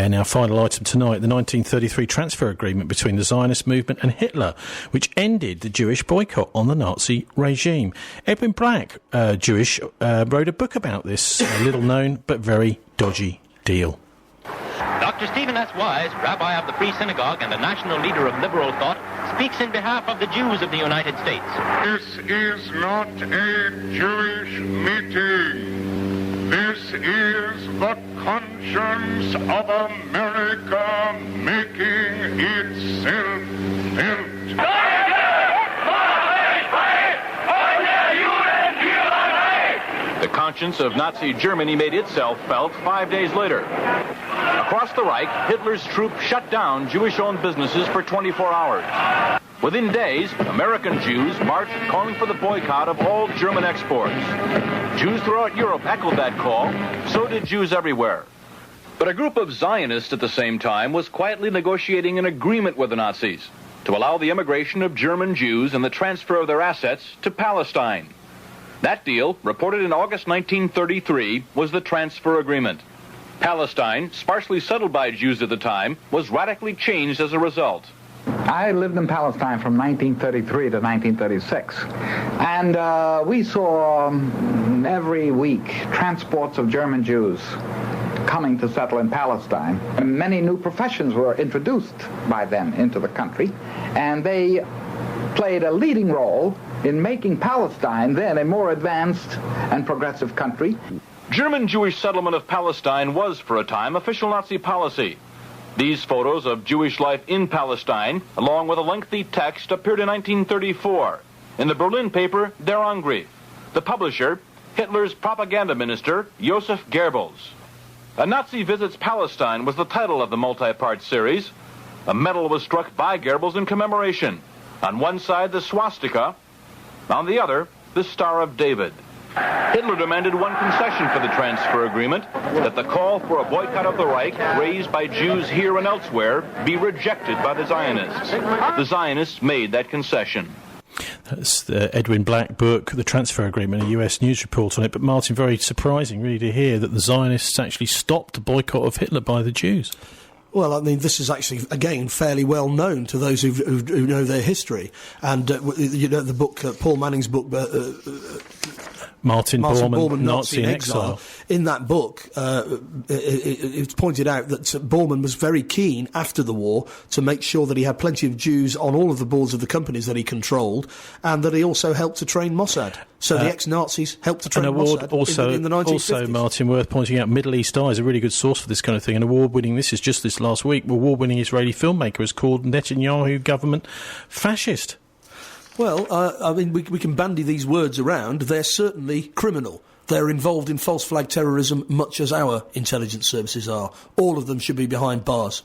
And our final item tonight, the 1933 transfer agreement between the Zionist movement and Hitler, which ended the Jewish boycott on the Nazi regime. Edwin Black, Jewish, wrote a book about this little known but very dodgy deal. Dr. Stephen S. Wise, rabbi of the Free Synagogue and a national leader of liberal thought, speaks in behalf of the Jews of the United States. This is not a Jewish meeting. This is the conscience of America making itself felt. The conscience of Nazi Germany made itself felt 5 days later. Across the Reich, Hitler's troops shut down Jewish-owned businesses for 24 hours. Within days, American Jews marched calling for the boycott of all German exports. Jews throughout Europe echoed that call. So did Jews everywhere. But a group of Zionists at the same time was quietly negotiating an agreement with the Nazis to allow the immigration of German Jews and the transfer of their assets to Palestine. That deal, reported in August 1933, was the transfer agreement. Palestine, sparsely settled by Jews at the time, was radically changed as a result. I lived in Palestine from 1933 to 1936, and we saw every week transports of German Jews coming to settle in Palestine. And many new professions were introduced by them into the country, and they played a leading role in making Palestine then a more advanced and progressive country. German Jewish settlement of Palestine was, for a time, official Nazi policy. These photos of Jewish life in Palestine, along with a lengthy text, appeared in 1934 in the Berlin paper Der Angriff. The publisher, Hitler's propaganda minister, Joseph Goebbels. A Nazi Visits Palestine was the title of the multi-part series. A medal was struck by Goebbels in commemoration. On one side, the swastika. On the other, the Star of David. Hitler demanded one concession for the transfer agreement, that the call for a boycott of the Reich, raised by Jews here and elsewhere, be rejected by the Zionists. The Zionists made that concession. That's the Edwin Black book, The Transfer Agreement, a US news report on it. But Martin, very surprising really to hear that the Zionists actually stopped the boycott of Hitler by the Jews. Well, I mean, this is actually, again, fairly well known to those who know their history. And, the book, Paul Manning's book, Martin Bormann, Nazi in Exile. In that book, it's pointed out that Bormann was very keen after the war to make sure that he had plenty of Jews on all of the boards of the companies that he controlled, and that he also helped to train Mossad. So the ex-Nazis helped to train Mossad in the 1950s. Also, Martin, worth pointing out, Middle East Eye is a really good source for this kind of thing. An award-winning, this is just this last week, award-winning Israeli filmmaker has called Netanyahu government fascist. Well, I mean, we can bandy these words around. They're certainly criminal. They're involved in false flag terrorism much as our intelligence services are. All of them should be behind bars.